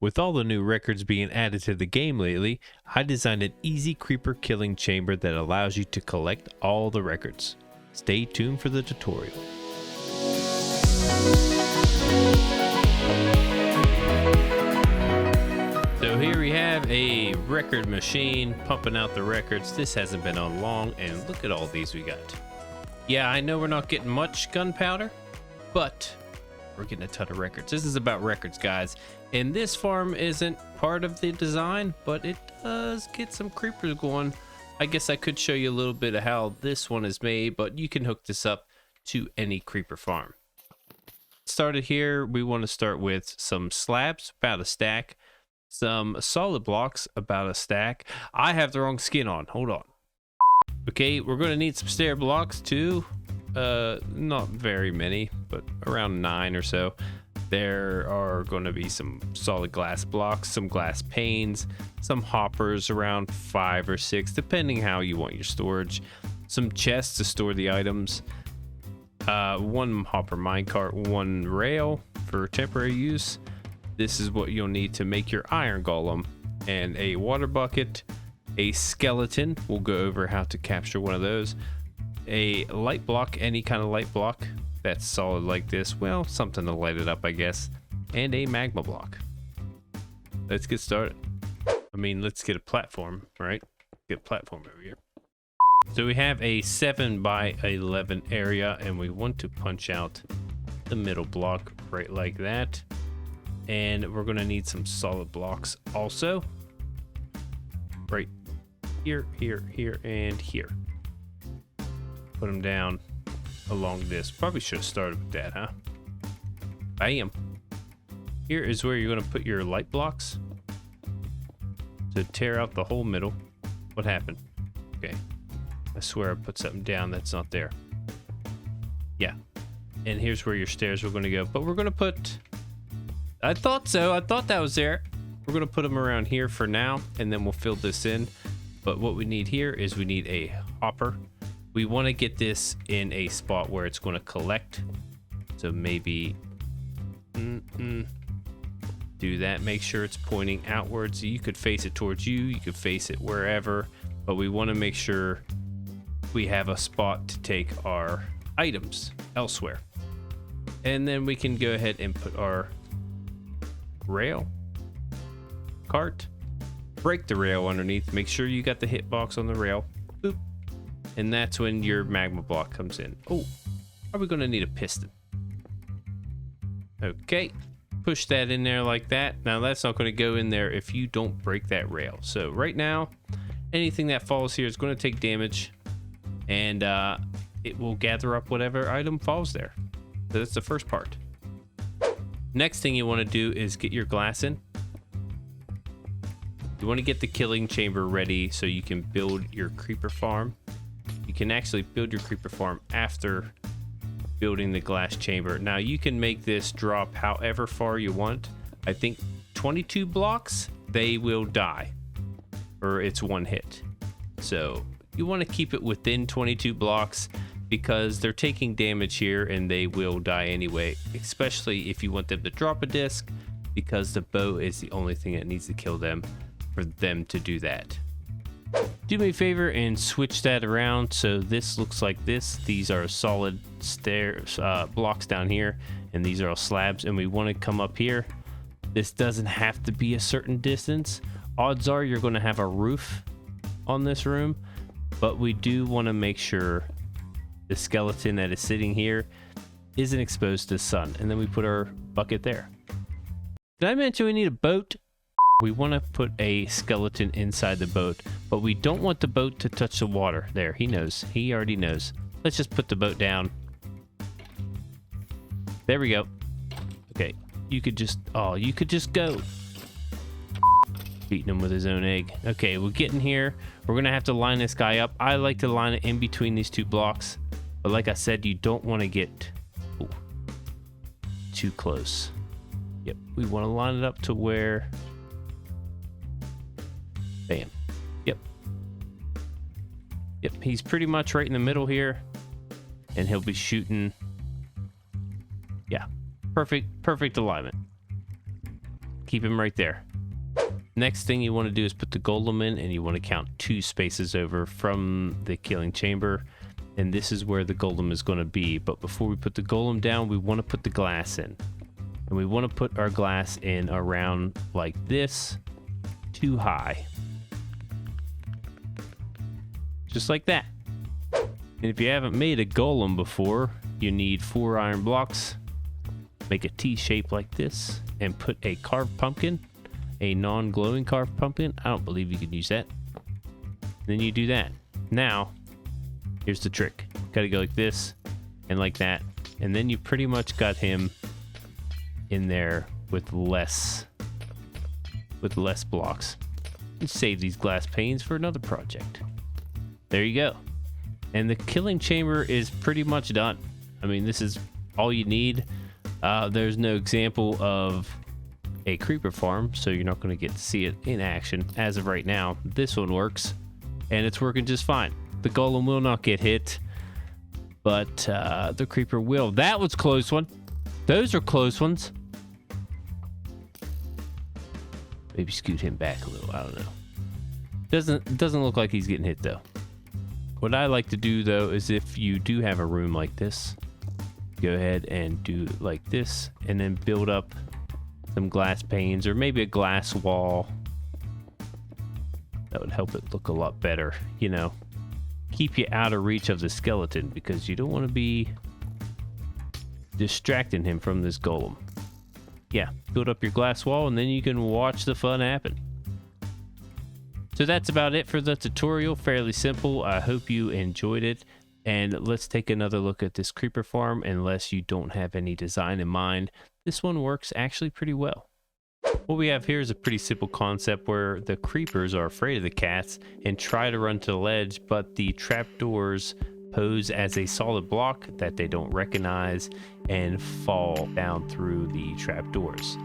With all the new records being added to the game lately, I designed an easy creeper killing chamber that allows you to collect all the records. Stay tuned for the tutorial. So here we have a record machine pumping out the records. This hasn't been on long, and look at all these we got. Yeah, I know we're not getting much gunpowder, but we're getting a ton of records. This is about records, guys. And this farm isn't part of the design, but it does get some creepers going. I guess I could show you a little bit of how this one is made, but you can hook this up to any creeper farm. Started here, we want to start with some slabs, about a stack. Some solid blocks, about a stack. I have the wrong skin on, hold on. Okay, we're going to need some stair blocks too. Not very many, but around 9 or so. There are going to be some solid glass blocks, some glass panes, some hoppers, around 5 or 6, depending how you want your storage. Some chests to store the items. 1 hopper minecart, 1 rail for temporary use. This is what you'll need to make your iron golem, and a water bucket, a skeleton. We'll go over how to capture one of those. A light block, any kind of light block that's solid like this, well, something to light it up, I guess, and a magma block. Let's get started. I mean, let's get a platform, right? Get a platform over here. So we have a 7 by 11 area, and we want to punch out the middle block right like that. And we're going to need some solid blocks also, right here, here, here, and here. Put them down along this. Probably should have started with that, huh? Bam. Here is where you're going to put your light blocks to tear out the whole middle. What happened? Okay. I swear I put something down that's not there. Yeah. And here's where your stairs are going to go. But we're going to put... I thought so. I thought that was there. We're going to put them around here for now, and then we'll fill this in. But what we need here is we need a hopper. We want to get this in a spot where it's going to collect. So maybe do that. Make sure it's pointing outwards. You could face it towards you. You could face it wherever. But we want to make sure we have a spot to take our items elsewhere. And then we can go ahead and put our rail cart, break the rail underneath, make sure you got the hitbox on the rail. Boop. And that's when your magma block comes in. Oh, are we going to need a piston? Okay, push that in there like that. Now that's not going to go in there if you don't break that rail. So right now, anything that falls here is going to take damage, and it will gather up whatever item falls there. So that's the first part. Next thing you want to do is get your glass in. You want to get the killing chamber ready so you can build your creeper farm. You can actually build your creeper farm after building the glass chamber. Now you can make this drop however far you want. I think 22 blocks, they will die, or it's 1 hit. So you want to keep it within 22 blocks, because they're taking damage here and they will die anyway, especially if you want them to drop a disc, because the bow is the only thing that needs to kill them for them to do that. Do me a favor and switch that around so this looks like this. These are solid stairs, blocks down here, and these are all slabs, and we want to come up here. This doesn't have to be a certain distance. Odds are you're going to have a roof on this room, but we do want to make sure the skeleton that is sitting here isn't exposed to the sun. And then we put our bucket there. Did I mention we need a boat? We want to put a skeleton inside the boat, but we don't want the boat to touch the water. There, he knows. He already knows. Let's just put the boat down. There we go. Okay, you could just go. Beating him with his own egg. Okay, we're getting here. We're gonna have to line this guy up. I like to line it in between these 2 blocks, but like I said, you don't want to get too close. Yep, we want to line it up to where, bam. Yep, he's pretty much right in the middle here, and he'll be shooting. Yeah, perfect alignment. Keep him right there. Next thing you want to do is put the golem in, and you want to count 2 spaces over from the killing chamber. And this is where the golem is going to be. But before we put the golem down, we want to put the glass in. And we want to put our glass in around like this, too high. Just like that. And if you haven't made a golem before, you need 4 iron blocks. Make a T shape like this and put a carved pumpkin, a non-glowing carved pumpkin. I don't believe you can use that. Then you do that. Now, here's the trick. Gotta go like this and like that. And then you pretty much got him in there with less blocks. And save these glass panes for another project. There you go. And the killing chamber is pretty much done. I mean, this is all you need. There's no example of a creeper farm, so you're not going to get to see it in action as of right now. This one works, and it's working just fine. The golem will not get hit, but the creeper will. That was a close one. Those are close ones. Maybe scoot him back a little. I don't know. Doesn't look like he's getting hit though. What I like to do though is if you do have a room like this, go ahead and do it like this, and then build up some glass panes or maybe a glass wall. That would help it look a lot better, you know. Keep you out of reach of the skeleton because you don't want to be distracting him from this golem. Yeah, build up your glass wall and then you can watch the fun happen. So that's about it for the tutorial. Fairly simple. I hope you enjoyed it. And let's take another look at this creeper farm. Unless you don't have any design in mind, this one works actually pretty well. What we have here is a pretty simple concept where the creepers are afraid of the cats and try to run to the ledge, but the trapdoors pose as a solid block that they don't recognize and fall down through the trapdoors.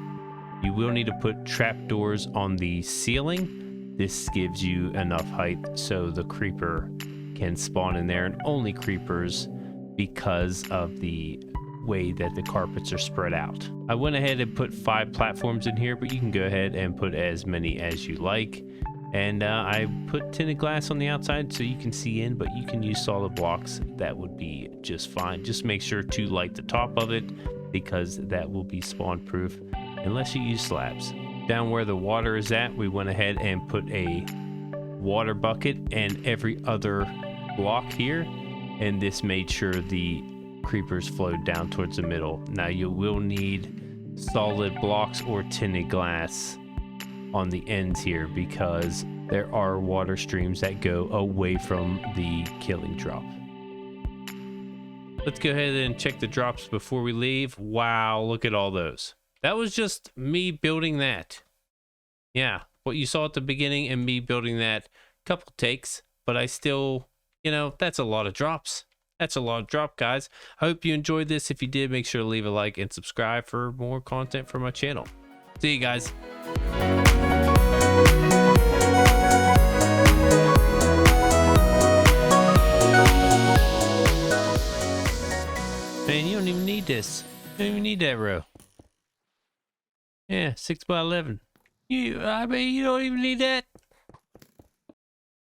You will need to put trapdoors on the ceiling. This gives you enough height so the creeper can spawn in there, and only creepers because of the way that the carpets are spread out. I went ahead and put 5 platforms in here, but you can go ahead and put as many as you like. And I put tinted glass on the outside so you can see in, but you can use solid blocks. That would be just fine. Just make sure to light the top of it because that will be spawn proof unless you use slabs. Down where the water is at, we went ahead and put a water bucket and every other block here, and this made sure the creepers flowed down towards the middle. Now you will need solid blocks or tinted glass on the ends here because there are water streams that go away from the killing drop. Let's go ahead and check the drops before we leave. Wow, look at all those. That was just me building that. Yeah, what you saw at the beginning and me building that, couple takes, but I still, you know, that's a lot of drops. That's a lot of drop, guys. I hope you enjoyed this. If you did, make sure to leave a like and subscribe for more content from my channel. See you guys. Man, you don't even need this. You don't even need that row. Yeah, 6 by 11. I mean, you don't even need that.